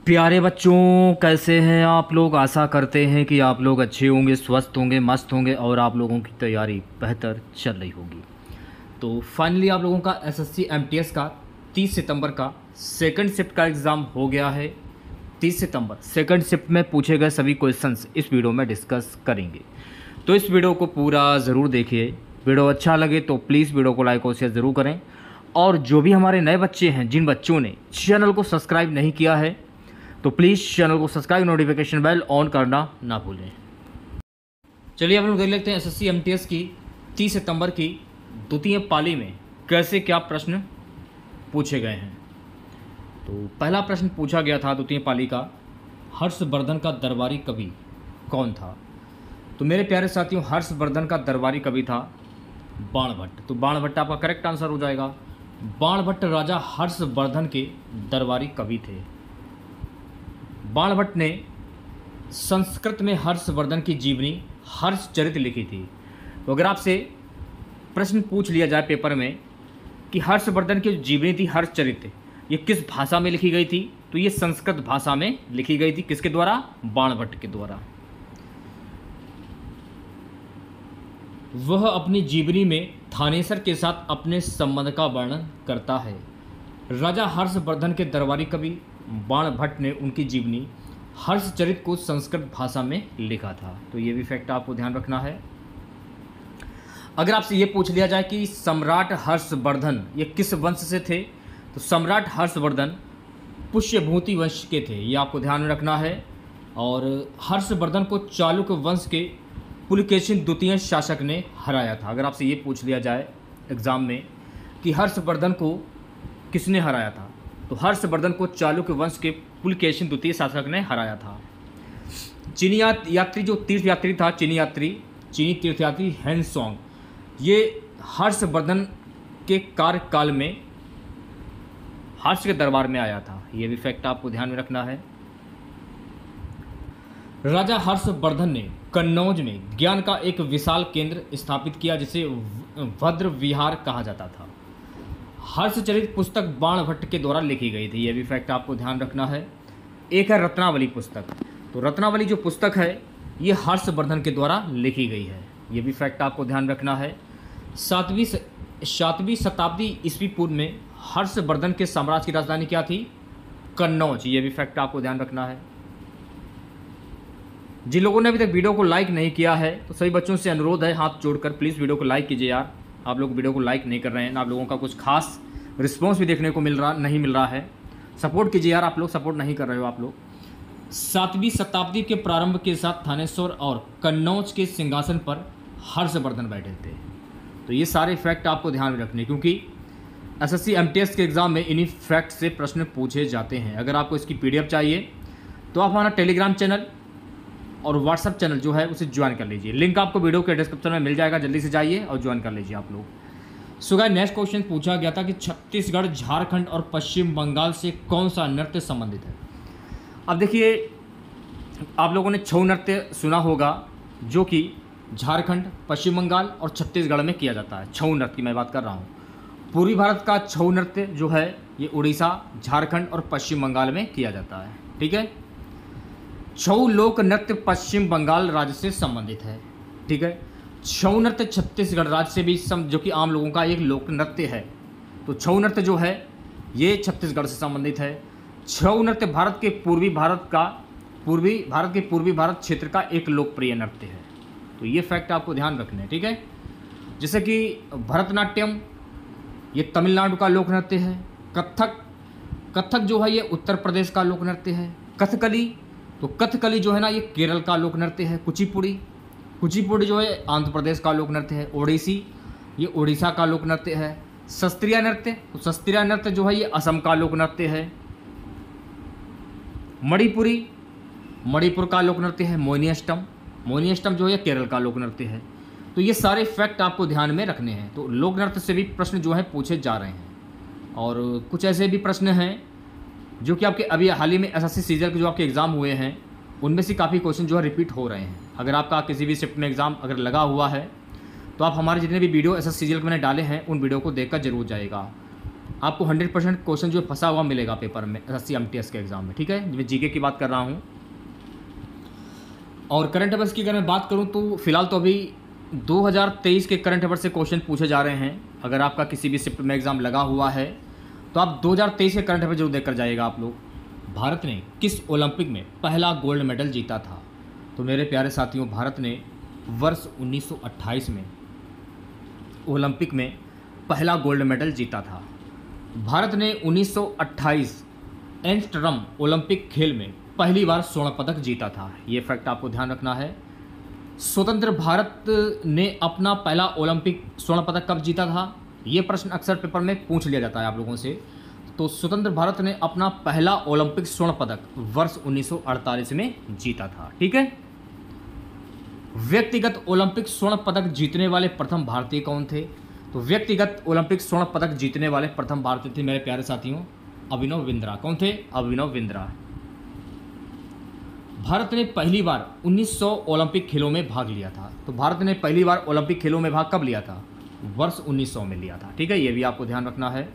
प्यारे बच्चों, कैसे हैं आप लोग। आशा करते हैं कि आप लोग अच्छे होंगे, स्वस्थ होंगे, मस्त होंगे और आप लोगों की तैयारी बेहतर चल रही होगी। तो फाइनली आप लोगों का एसएससी एमटीएस का 30 सितंबर का सेकंड शिफ्ट का एग्ज़ाम हो गया है। 30 सितंबर सेकंड शिफ्ट में पूछे गए सभी क्वेश्चंस इस वीडियो में डिस्कस करेंगे। तो इस वीडियो को पूरा ज़रूर देखिए। वीडियो अच्छा लगे तो प्लीज़ वीडियो को लाइक और शेयर ज़रूर करें। और जो भी हमारे नए बच्चे हैं, जिन बच्चों ने चैनल को सब्सक्राइब नहीं किया है, तो प्लीज़ चैनल को सब्सक्राइब, नोटिफिकेशन बेल ऑन करना ना भूलें। चलिए हम लोग देख लेते हैं एसएससी एमटीएस की 30 सितंबर की द्वितीय पाली में कैसे क्या प्रश्न पूछे गए हैं। तो पहला प्रश्न पूछा गया था द्वितीय पाली का, हर्षवर्धन का दरबारी कवि कौन था। तो मेरे प्यारे साथियों, हर्षवर्धन का दरबारी कवि था बाणभट्ट। तो बाणभट्ट आपका करेक्ट आंसर हो जाएगा। बाणभट्ट राजा हर्षवर्धन के दरबारी कवि थे। बाणभट्ट ने संस्कृत में हर्षवर्धन की जीवनी हर्षचरित लिखी थी। तो अगर आपसे प्रश्न पूछ लिया जाए पेपर में कि हर्षवर्धन की जीवनी थी हर्षचरित, ये किस भाषा में लिखी गई थी, तो ये संस्कृत भाषा में लिखी गई थी। किसके द्वारा? बाणभट्ट के द्वारा। वह अपनी जीवनी में थानेसर के साथ अपने संबंध का वर्णन करता है। राजा हर्षवर्धन के दरबारी कवि बाणभट्ट ने उनकी जीवनी हर्षचरित को संस्कृत भाषा में लिखा था। तो ये भी फैक्ट आपको ध्यान रखना है। अगर आपसे ये पूछ लिया जाए कि सम्राट हर्षवर्धन ये किस वंश से थे, तो सम्राट हर्षवर्धन पुष्यभूति वंश के थे, ये आपको ध्यान में रखना है। और हर्षवर्धन को चालुक्य वंश के पुलकेशिन द्वितीय शासक ने हराया था। अगर आपसे ये पूछ लिया जाए एग्जाम में कि हर्षवर्धन को किसने हराया था, तो हर्षवर्धन को चालुक्य वंश के पुलकेशिन द्वितीय शासक ने हराया था। चीनी यात्री जो तीर्थ यात्री था, चीनी तीर्थयात्री हेनसोंग, ये हर्षवर्धन के कार्यकाल में हर्ष के दरबार में आया था। ये भी फैक्ट आपको ध्यान में रखना है। राजा हर्षवर्धन ने कन्नौज में ज्ञान का एक विशाल केंद्र स्थापित किया, जिसे भद्र विहार कहा जाता था। हर्षचरित पुस्तक बाणभट्ट के द्वारा लिखी गई थी। यह भी फैक्ट आपको ध्यान रखना है। एक है रत्नावली पुस्तक। तो रत्नावली जो पुस्तक है ये हर्षवर्धन के द्वारा लिखी गई है। यह भी फैक्ट आपको ध्यान रखना है। सातवीं शताब्दी ईस्वी पूर्व में हर्षवर्धन के साम्राज्य की राजधानी क्या थी? कन्नौज। ये भी फैक्ट आपको ध्यान रखना है। जिन लोगों ने अभी तक वीडियो को लाइक नहीं किया है, तो सभी बच्चों से अनुरोध है, हाथ जोड़कर प्लीज़ वीडियो को लाइक कीजिए यार। आप लोग वीडियो को लाइक नहीं कर रहे हैं, आप लोगों का कुछ खास रिस्पॉन्स भी देखने को नहीं मिल रहा है। सपोर्ट कीजिए यार, आप लोग सपोर्ट नहीं कर रहे हो आप लोग। 7वीं शताब्दी के प्रारंभ के साथ थानेश्वर और कन्नौज के सिंहासन पर हर्षवर्धन बैठे थे। तो ये सारे फैक्ट आपको ध्यान में रखने, क्योंकि एसएससी एमटीएस के एग्ज़ाम में इन्हीं फैक्ट से प्रश्न पूछे जाते हैं। अगर आपको इसकी पीडीएफ चाहिए तो आप हमारा टेलीग्राम चैनल और व्हाट्सअप चैनल जो है उसे ज्वाइन कर लीजिए। लिंक आपको वीडियो के डिस्क्रिप्शन में मिल जाएगा, जल्दी से जाइए और ज्वाइन कर लीजिए आप लोग। सो गाइस, नेक्स्ट क्वेश्चन पूछा गया था कि छत्तीसगढ़, झारखंड और पश्चिम बंगाल से कौन सा नृत्य संबंधित है। अब देखिए, आप लोगों ने छऊ नृत्य सुना होगा, जो कि झारखंड, पश्चिम बंगाल और छत्तीसगढ़ में किया जाता है। छऊ नृत्य की मैं बात कर रहा हूँ। पूर्वी भारत का छऊ नृत्य जो है ये उड़ीसा, झारखंड और पश्चिम बंगाल में किया जाता है। ठीक है। छऊ लोक नृत्य पश्चिम बंगाल राज्य से संबंधित है। ठीक है। छऊ नृत्य छत्तीसगढ़ राज्य से भी जो कि आम लोगों का एक लोक नृत्य है। तो छऊ नृत्य जो है ये छत्तीसगढ़ से संबंधित है। छऊ नृत्य भारत के पूर्वी भारत क्षेत्र का एक लोकप्रिय नृत्य है। तो ये फैक्ट आपको ध्यान रखना है। ठीक है। जैसे कि भरतनाट्यम ये तमिलनाडु का लोक नृत्य है। कथक जो है ये उत्तर प्रदेश का लोक नृत्य है। कथकली जो है ना ये केरल का लोक नृत्य है। कुचिपुड़ी जो है आंध्र प्रदेश का लोक नृत्य है। ओडिसी ये उड़ीसा का लोक नृत्य है। शास्त्रीय नृत्य जो है ये असम का लोक नृत्य है। मणिपुर का लोक नृत्य है। मोहिनीअट्टम जो है केरल का लोक नृत्य है। तो ये सारे फैक्ट आपको ध्यान में रखने हैं। तो लोक नृत्य से भी प्रश्न जो है पूछे जा रहे हैं। और कुछ ऐसे भी प्रश्न हैं जो कि आपके अभी हाल ही में एसएससी सीजीएल के जो आपके एग्ज़ाम हुए हैं, उनमें से काफ़ी क्वेश्चन जो है रिपीट हो रहे हैं। अगर आपका किसी भी शिफ्ट में एग्ज़ाम अगर लगा हुआ है, तो आप हमारे जितने भी वीडियो एसएससी सीजीएल के मैंने डाले हैं उन वीडियो को देखकर जरूर जाएगा। आपको 100% क्वेश्चन जो फंसा हुआ मिलेगा पेपर में CMTS के एग्ज़ाम में, ठीक है। मैं जीके की बात कर रहा हूँ। और करंट अफेयर्स की अगर मैं बात करूँ तो फिलहाल तो अभी 2023 के करंट अफेयर्स से क्वेश्चन पूछे जा रहे हैं। अगर आपका किसी भी शिफ्ट में एग्ज़ाम लगा हुआ है तो आप 2023 के करंट अफेयर जरूर देख कर जाइएगा आप लोग। भारत ने किस ओलंपिक में पहला गोल्ड मेडल जीता था? तो मेरे प्यारे साथियों, भारत ने वर्ष 1928 में ओलंपिक में पहला गोल्ड मेडल जीता था। भारत ने 1928 एम्स्टर्डम ओलंपिक खेल में पहली बार स्वर्ण पदक जीता था। ये फैक्ट आपको ध्यान रखना है। स्वतंत्र भारत ने अपना पहला ओलंपिक स्वर्ण पदक कब जीता था? ये प्रश्न अक्सर पेपर में पूछ लिया जाता है आप लोगों से। तो स्वतंत्र भारत ने अपना पहला ओलंपिक स्वर्ण पदक वर्ष 1948 में जीता था, ठीक है। व्यक्तिगत ओलंपिक स्वर्ण पदक जीतने वाले प्रथम भारतीय कौन थे? तो व्यक्तिगत ओलंपिक स्वर्ण पदक जीतने वाले प्रथम भारतीय थे मेरे प्यारे साथियों अभिनव बिंद्रा। कौन थे? अभिनव बिंद्रा। भारत ने पहली बार 1900 ओलंपिक खेलों में भाग लिया था। तो भारत ने पहली बार ओलंपिक खेलों में भाग कब लिया था? वर्ष 1900 में लिया था, ठीक है। ये भी आपको ध्यान रखना है।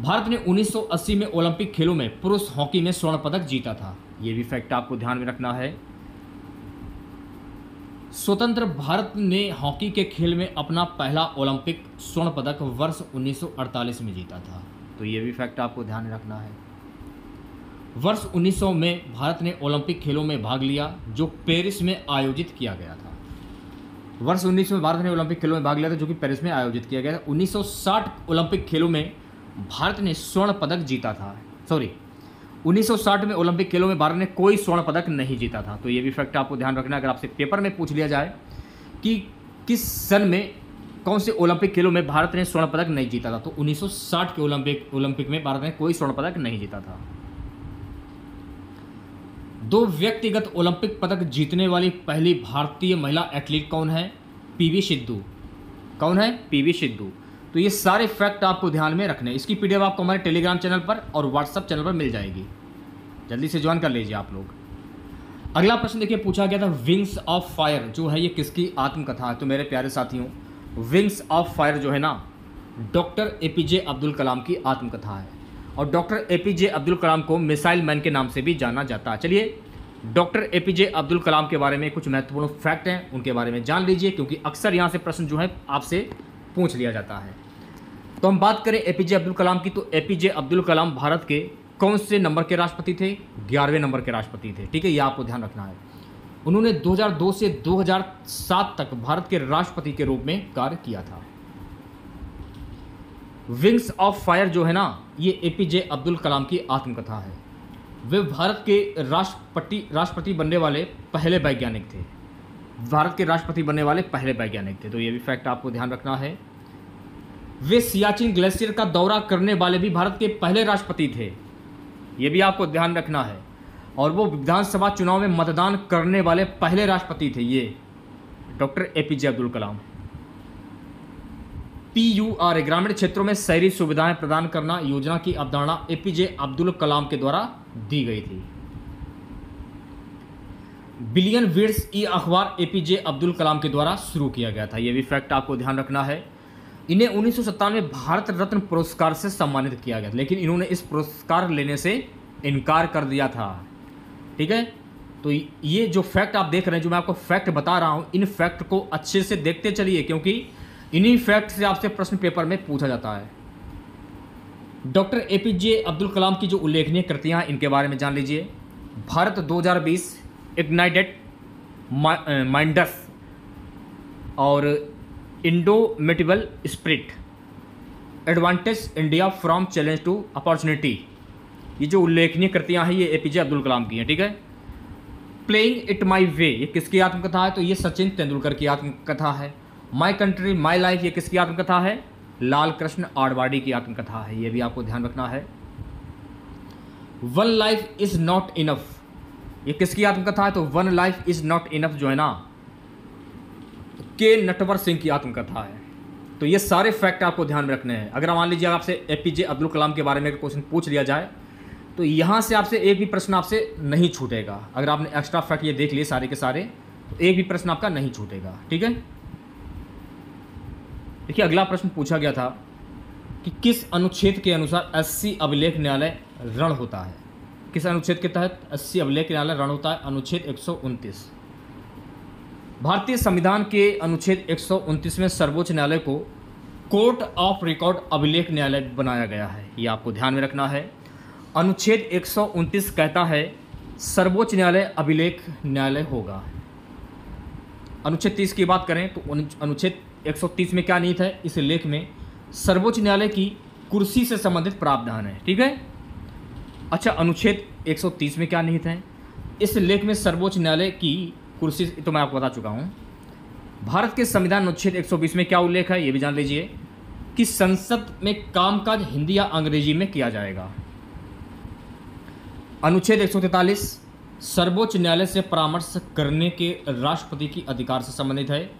भारत ने 1980 में ओलंपिक खेलों में पुरुष हॉकी में स्वर्ण पदक जीता था। ये भी फैक्ट आपको ध्यान में रखना है। स्वतंत्र भारत ने हॉकी के खेल में अपना पहला ओलंपिक स्वर्ण पदक वर्ष 1948 में जीता था। तो ये भी फैक्ट आपको ध्यान में रखना है। वर्ष 1900 में भारत ने ओलंपिक खेलों में भाग लिया जो पेरिस में आयोजित किया गया था। वर्ष 1900 में भारत ने ओलंपिक खेलों में भाग लिया था जो कि पेरिस में आयोजित किया गया था। 1960 ओलंपिक खेलों में भारत ने स्वर्ण पदक जीता था। 1960 में ओलंपिक खेलों में भारत ने कोई स्वर्ण पदक नहीं जीता था। तो ये भी फैक्ट आपको ध्यान रखना है। अगर आपसे पेपर में पूछ लिया जाए कि किस सन में कौन से ओलंपिक खेलों में भारत ने स्वर्ण पदक नहीं जीता था, तो 1960 के ओलंपिक में भारत ने कोई स्वर्ण पदक नहीं जीता था। दो व्यक्तिगत ओलंपिक पदक जीतने वाली पहली भारतीय महिला एथलीट कौन है? पीवी सिंधु। कौन है? पीवी सिंधु। तो ये सारे फैक्ट आपको ध्यान में रखने हैं। इसकी पीडीएफ आपको हमारे टेलीग्राम चैनल पर और व्हाट्सएप चैनल पर मिल जाएगी, जल्दी से ज्वाइन कर लीजिए आप लोग। अगला प्रश्न देखिए पूछा गया था विंग्स ऑफ फायर जो है ये किसकी आत्मकथा है? तो मेरे प्यारे साथियों, विंग्स ऑफ फायर जो है ना डॉक्टर एपीजे अब्दुल कलाम की आत्मकथा है। और डॉक्टर एपीजे अब्दुल कलाम को मिसाइल मैन के नाम से भी जाना जाता है। चलिए डॉक्टर एपीजे अब्दुल कलाम के बारे में कुछ महत्वपूर्ण फैक्ट हैं, उनके बारे में जान लीजिए, क्योंकि अक्सर यहाँ से प्रश्न जो है आपसे पूछ लिया जाता है। तो हम बात करें एपीजे अब्दुल कलाम की, तो एपीजे अब्दुल कलाम भारत के कौन से नंबर के राष्ट्रपति थे? 11वें नंबर के राष्ट्रपति थे, ठीक है। ये आपको ध्यान रखना है। उन्होंने 2002 से 2007 तक भारत के राष्ट्रपति के रूप में कार्य किया था। विंग्स ऑफ फायर जो है ना ये एपीजे अब्दुल कलाम की आत्मकथा है। वे भारत के राष्ट्रपति बनने वाले पहले वैज्ञानिक थे। भारत के राष्ट्रपति बनने वाले पहले वैज्ञानिक थे। तो ये भी फैक्ट आपको ध्यान रखना है। वे सियाचिन ग्लेशियर का दौरा करने वाले भी भारत के पहले राष्ट्रपति थे। ये भी आपको ध्यान रखना है। और वो विधानसभा चुनाव में मतदान करने वाले पहले राष्ट्रपति थे ये doctor APJ Abdul Kalam. PUR ग्रामीण क्षेत्रों में शहरी सुविधाएं प्रदान करना योजना की अवधारणा एपीजे अब्दुल कलाम के द्वारा दी गई थी। बिलियन वर्ड्स ई अखबार एपीजे अब्दुल कलाम के द्वारा शुरू किया गया था। यह भी फैक्ट आपको ध्यान रखना है। इन्हें 1957 में भारत रत्न पुरस्कार से सम्मानित किया गया था, लेकिन इन्होंने इस पुरस्कार लेने से इनकार कर दिया था, ठीक है। तो ये जो फैक्ट आप देख रहे हैं, जो मैं आपको फैक्ट बता रहा हूं, इन फैक्ट को अच्छे से देखते चलिए, क्योंकि इन्हीं फैक्ट से आपसे प्रश्न पेपर में पूछा जाता है। डॉक्टर एपीजे अब्दुल कलाम की जो उल्लेखनीय कृतियां इनके बारे में जान लीजिए। भारत 2020, इग्नाइटेड माइंड्स और indomitable spirit, advantage India from challenge to opportunity. ये जो उल्लेखनीय कृतियां हैं ये एपीजे अब्दुल कलाम की हैं, ठीक है। प्लेइंग इट माई वे ये किसकी आत्मकथा है? तो ये सचिन तेंदुलकर की आत्मकथा है। माई कंट्री माई लाइफ ये किसकी आत्मकथा है? लाल कृष्ण आडवाणी की आत्मकथा है। ये भी आपको ध्यान रखना है। One life is not enough ये किसकी आत्मकथा है? तो one life is not enough जो है ना के नटवर सिंह की आत्मकथा है। तो ये सारे फैक्ट आपको ध्यान में रखने हैं। अगर मान लीजिए आपसे एपीजे अब्दुल कलाम के बारे में क्वेश्चन पूछ लिया जाए तो यहाँ से आपसे एक भी प्रश्न आपसे नहीं छूटेगा। अगर आपने एक्स्ट्रा फैक्ट ये देख लिए सारे के सारे तो एक भी प्रश्न आपका नहीं छूटेगा, ठीक है। देखिए अगला प्रश्न पूछा गया था कि किस अनुच्छेद के अनुसार 80 अभिलेख न्यायालय रण होता है? किस अनुच्छेद के तहत 80 अभिलेख न्यायालय रण होता है? अनुच्छेद 129। भारतीय संविधान के अनुच्छेद 129 में सर्वोच्च न्यायालय को कोर्ट ऑफ रिकॉर्ड अभिलेख न्यायालय बनाया गया है। ये आपको ध्यान में रखना है। अनुच्छेद 129 कहता है सर्वोच्च न्यायालय अभिलेख न्यायालय होगा। अनुच्छेद 30 की बात करें तो अनुच्छेद 130 में क्या निहित है? इस लेख में सर्वोच्च न्यायालय की कुर्सी से संबंधित प्रावधान है। ठीक है। अच्छा, अनुच्छेद 130 में क्या निहित है? इस लेख में सर्वोच्च न्यायालय की कुर्सी तो मैं आपको बता चुका हूँ। भारत के संविधान अनुच्छेद 120 में क्या उल्लेख है ये भी जान लीजिए कि संसद में कामकाज हिंदी या अंग्रेजी में किया जाएगा। अनुच्छेद 143 सर्वोच्च न्यायालय से परामर्श करने के राष्ट्रपति की अधिकार से संबंधित है।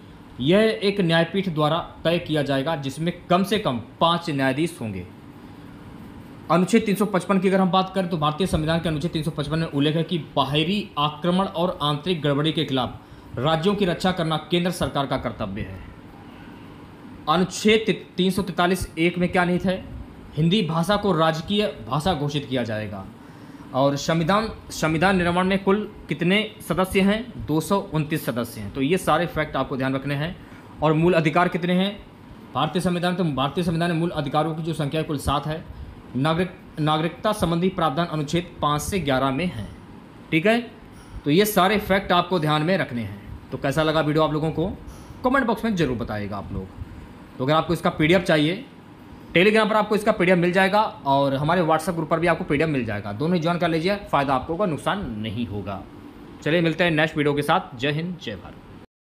यह एक न्यायपीठ द्वारा तय किया जाएगा जिसमें कम से कम 5 न्यायाधीश होंगे। अनुच्छेद 355 की अगर हम बात करें तो भारतीय संविधान के अनुच्छेद 355 में उल्लेख है कि बाहरी आक्रमण और आंतरिक गड़बड़ी के खिलाफ राज्यों की रक्षा करना केंद्र सरकार का कर्तव्य है। अनुच्छेद 343(1) में क्या निहित है? हिंदी भाषा को राजकीय भाषा घोषित किया जाएगा। और संविधान निर्माण में कुल कितने सदस्य हैं? 229 सदस्य हैं। तो ये सारे फैक्ट आपको ध्यान रखने हैं। और मूल अधिकार कितने हैं भारतीय संविधान में? मूल अधिकारों की जो संख्या कुल 7 है। नागरिकता संबंधी प्रावधान अनुच्छेद 5 से 11 में है। ठीक है। तो ये सारे फैक्ट आपको ध्यान में रखने हैं। तो कैसा लगा वीडियो आप लोगों को कमेंट बॉक्स में ज़रूर बताइएगा आप लोग। तो अगर आपको इसका पीडीएफ चाहिए टेलीग्राम पर आपको इसका पीडीएफ मिल जाएगा और हमारे व्हाट्सएप ग्रुप पर भी आपको पीडीएफ मिल जाएगा। दोनों ही ज्वाइन कर लीजिए, फ़ायदा आपको होगा, नुकसान नहीं होगा। चलिए मिलते हैं नेक्स्ट वीडियो के साथ। जय हिंद, जय भारत।